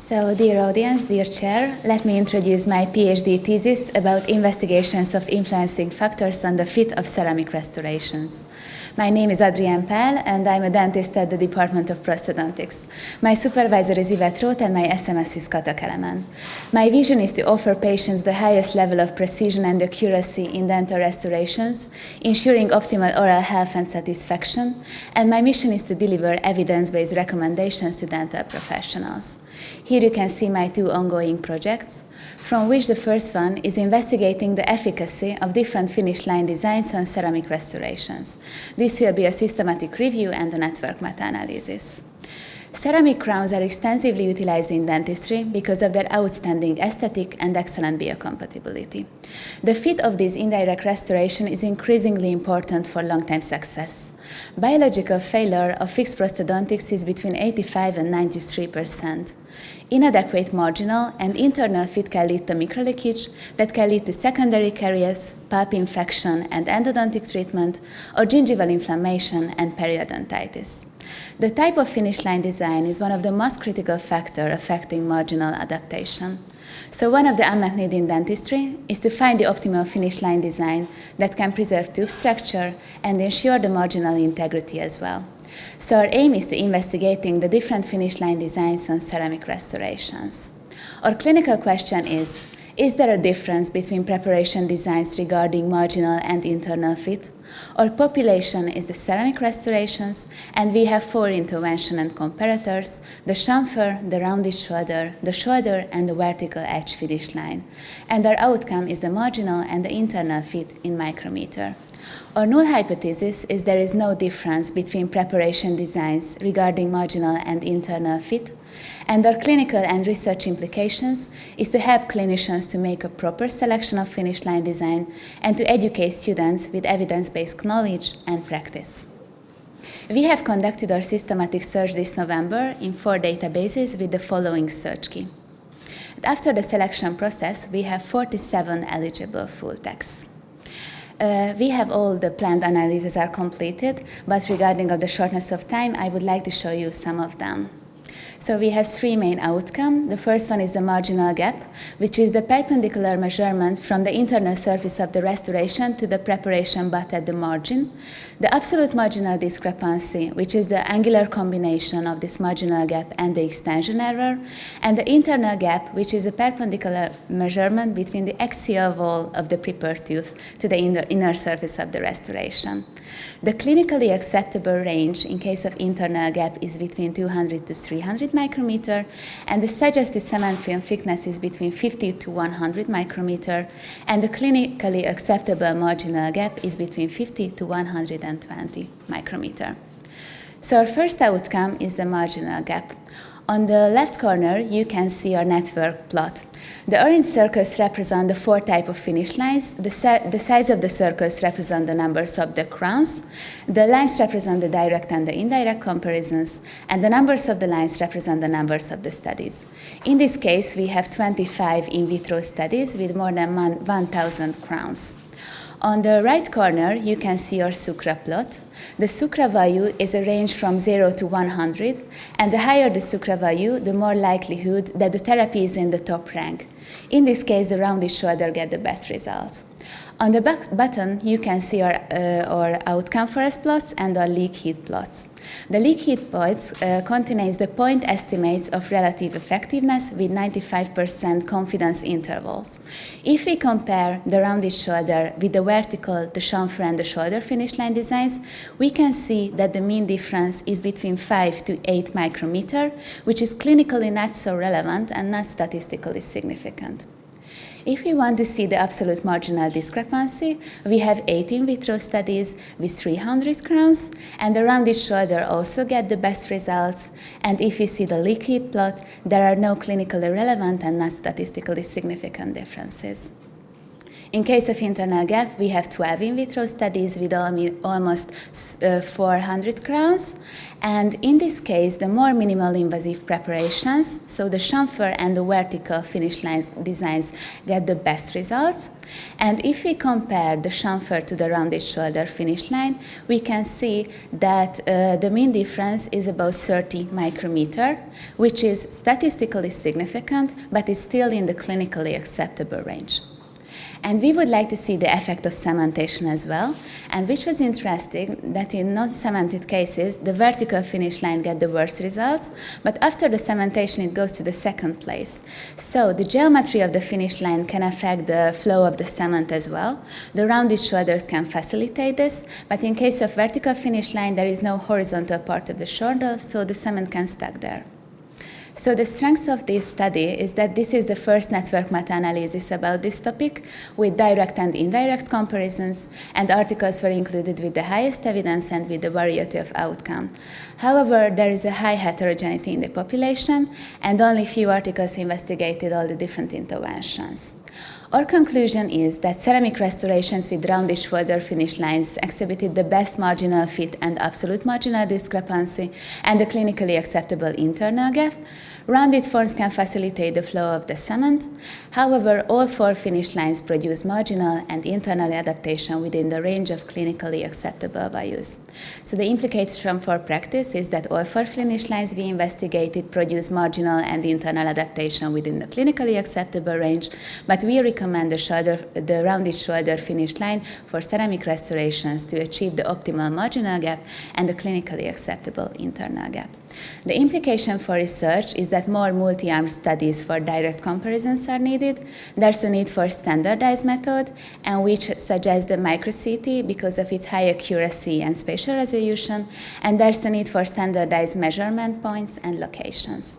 So, dear audience, dear chair, let me introduce my PhD thesis about investigations of influencing factors on the fit of ceramic restorations. My name is Adrienn and I'm a dentist at the Department of Prosthodontics. My supervisor is Yvette Roth and my SMS is Kata Kelemen. My vision is to offer patients the highest level of precision and accuracy in dental restorations, ensuring optimal oral health and satisfaction, and my mission is to deliver evidence-based recommendations to dental professionals. Here you can see my two ongoing projects, from which the first one is investigating the efficacy of different finish line designs on ceramic restorations. This will be a systematic review and a network meta-analysis. Ceramic crowns are extensively utilized in dentistry because of their outstanding aesthetic and excellent biocompatibility. The fit of this indirect restoration is increasingly important for long-term success. Biological failure of fixed prosthodontics is between 85 and 93%. Inadequate marginal and internal fit can lead to microleakage that can lead to secondary caries, pulp infection and endodontic treatment, or gingival inflammation and periodontitis. The type of finish line design is one of the most critical factors affecting marginal adaptation. So one of the unmet needs in dentistry is to find the optimal finish line design that can preserve tooth structure and ensure the marginal integrity as well. So our aim is to investigating the different finish line designs on ceramic restorations. Our clinical question is there a difference between preparation designs regarding marginal and internal fit? Our population is the ceramic restorations, and we have 4 intervention and comparators: the chamfer, the rounded shoulder, the shoulder, and the vertical edge finish line. And our outcome is the marginal and the internal fit in micrometer. Our null hypothesis is there is no difference between preparation designs regarding marginal and internal fit, and our clinical and research implications is to help clinicians to make a proper selection of finish line design and to educate students with evidence-based knowledge and practice. We have conducted our systematic search this November in 4 databases with the following search key. After the selection process, we have 47 eligible full texts. We have all the planned analyses are completed, but regarding of the shortness of time, I would like to show you some of them. So we have 3 main outcomes. The first one is the marginal gap, which is the perpendicular measurement from the internal surface of the restoration to the preparation butt at the margin. The absolute marginal discrepancy, which is the angular combination of this marginal gap and the extension error. And the internal gap, which is a perpendicular measurement between the axial wall of the prepared tooth to the inner surface of the restoration. The clinically acceptable range in case of internal gap is between 200 to 300 micrometer, and the suggested cement film thickness is between 50 to 100 micrometer, and the clinically acceptable marginal gap is between 50 to 120 micrometer. So our first outcome is the marginal gap. On the left corner, you can see our network plot. The orange circles represent the 4 types of finish lines. The size of the circles represent the numbers of the crowns. The lines represent the direct and the indirect comparisons, and the numbers of the lines represent the numbers of the studies. In this case, we have 25 in vitro studies with more than 1,000 crowns. On the right corner, you can see our Sukra plot. The Sukra value is a range from 0 to 100, and the higher the Sukra value, the more likelihood that the therapy is in the top rank. In this case, the rounded shoulder get the best results. On the bottom, you can see our outcome forest plots and our leak heat plots. The leak heat plots contains the point estimates of relative effectiveness with 95% confidence intervals. If we compare the rounded shoulder with the vertical, the chamfer, and the shoulder finish line designs, we can see that the mean difference is between 5 to 8 micrometer, which is clinically not so relevant and not statistically significant. If we want to see the absolute marginal discrepancy, we have 8 in vitro studies with 300 crowns, and the rounded shoulder also get the best results. And if we see the leak heat plot, there are no clinically relevant and not statistically significant differences. In case of internal gap, we have 12 in vitro studies with almost 400 crowns. And in this case, the more minimal invasive preparations, so the chamfer and the vertical finish line designs, get the best results. And if we compare the chamfer to the rounded shoulder finish line, we can see that the mean difference is about 30 micrometer, which is statistically significant, but is still in the clinically acceptable range. And we would like to see the effect of cementation as well, and which was interesting that in non-cemented cases, the vertical finish line get the worst result, but after the cementation it goes to the second place. So the geometry of the finish line can affect the flow of the cement as well. The rounded shoulders can facilitate this, but in case of vertical finish line, there is no horizontal part of the shoulder, so the cement can stuck there. So the strength of this study is that this is the first network meta-analysis about this topic with direct and indirect comparisons, and articles were included with the highest evidence and with the variety of outcome. However, there is a high heterogeneity in the population, and only few articles investigated all the different interventions. Our conclusion is that ceramic restorations with rounded shoulder finish lines exhibited the best marginal fit and absolute marginal discrepancy and a clinically acceptable internal gap. Rounded forms can facilitate the flow of the cement. However, all four finish lines produce marginal and internal adaptation within the range of clinically acceptable values. So the implication for practice is that all four finish lines we investigated produce marginal and internal adaptation within the clinically acceptable range, but we recommend the rounded shoulder finish line for ceramic restorations to achieve the optimal marginal gap and the clinically acceptable internal gap. The implication for research is that more multi-arm studies for direct comparisons are needed. There's a need for standardized method, and which suggests the micro-CT because of its high accuracy and spatial resolution, and there's a need for standardized measurement points and locations.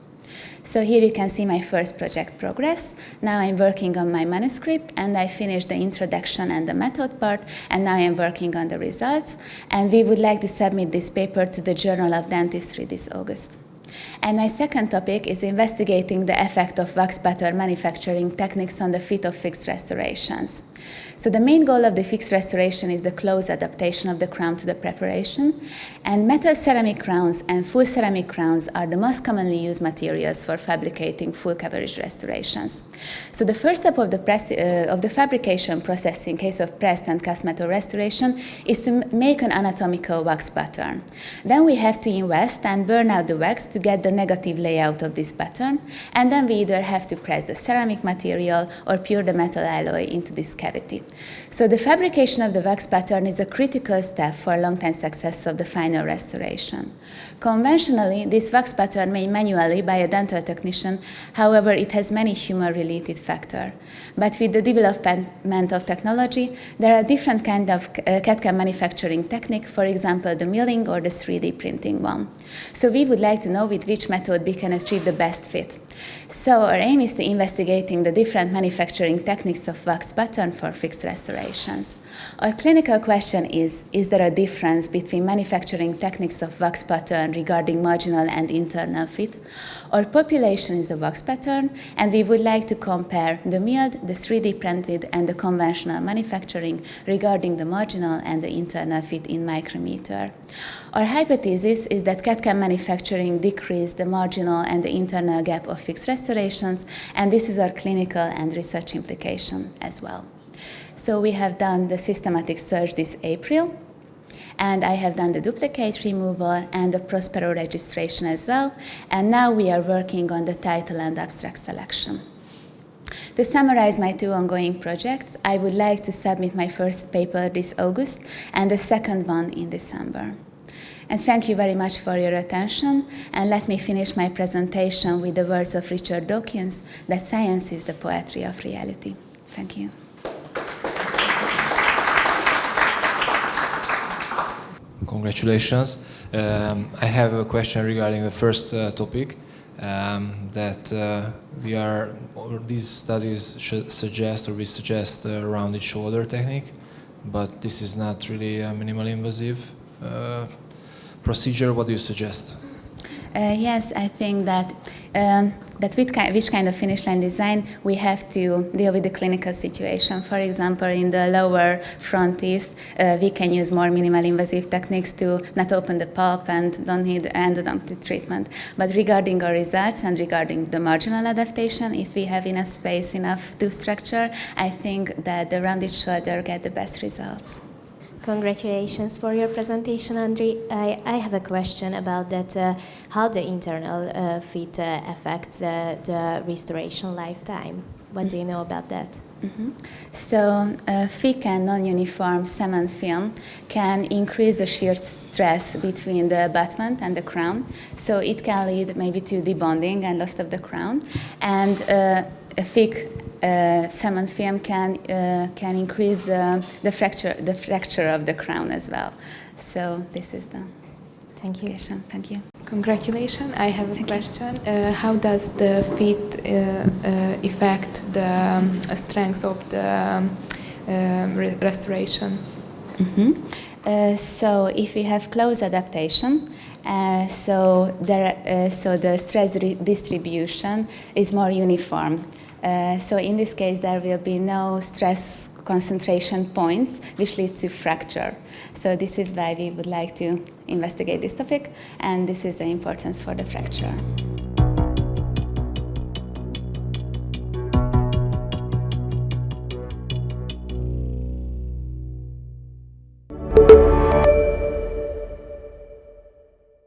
So here you can see my first project progress. Now I'm working on my manuscript, and I finished the introduction and the method part, and now I'm working on the results. And we would like to submit this paper to the Journal of Dentistry this August. And my second topic is investigating the effect of wax butter manufacturing techniques on the fit of fixed restorations. So the main goal of the fixed restoration is the close adaptation of the crown to the preparation, and metal ceramic crowns and full ceramic crowns are the most commonly used materials for fabricating full coverage restorations. So the first step of the fabrication process in case of pressed and cast metal restoration is to make an anatomical wax pattern. Then we have to invest and burn out the wax to get the negative layout of this pattern, and then we either have to press the ceramic material or pour the metal alloy into this cavity. So the fabrication of the wax pattern is a critical step for long-time success of the final restoration. Conventionally, this wax pattern made manually by a dental technician, however, it has many human-related factors. But with the development of technology, there are different kinds of CAD/CAM manufacturing technique, for example, the milling or the 3D printing one. So we would like to know with which method we can achieve the best fit. So our aim is to investigating the different manufacturing techniques of wax pattern for fixed restorations. Our clinical question is there a difference between manufacturing techniques of wax pattern regarding marginal and internal fit? Our population is the wax pattern, and we would like to compare the milled, the 3D printed, and the conventional manufacturing regarding the marginal and the internal fit in micrometer. Our hypothesis is that CAD/CAM manufacturing decreased the marginal and the internal gap of fixed restorations, and this is our clinical and research implication as well. So we have done the systematic search this April, and I have done the duplicate removal and the Prospero registration as well, and now we are working on the title and abstract selection. To summarize my two ongoing projects, I would like to submit my first paper this August and the second one in December. And thank you very much for your attention, and let me finish my presentation with the words of Richard Dawkins, that science is the poetry of reality. Thank you. Congratulations. I have a question regarding the first topic, that these studies should suggest, or we suggest, a rounded shoulder technique, but this is not really a minimally invasive procedure. What do you suggest? Yes, I think that which kind of finish line design we have to deal with the clinical situation. For example, in the lower front teeth, we can use more minimal invasive techniques to not open the pulp and don't need endodontic treatment. But regarding our results and regarding the marginal adaptation, if we have enough space, enough tooth structure, I think that the rounded shoulder get the best results. Congratulations for your presentation, Andri. I have a question about that, how the internal fit affects the restoration lifetime. What do you know about that? So, thick and non-uniform cement film can increase the shear stress between the abutment and the crown. So it can lead maybe to debonding and loss of the crown. And a thick cement film can increase the fracture of the crown as well. So this is the Thank you. question. Thank you. Congratulations. I have a question. How does the fit affect the strength of the restoration? So if we have close adaptation, so the stress distribution is more uniform. So in this case, there will be no stress concentration points which lead to fracture. So this is why we would like to investigate this topic, and this is the importance for the fracture.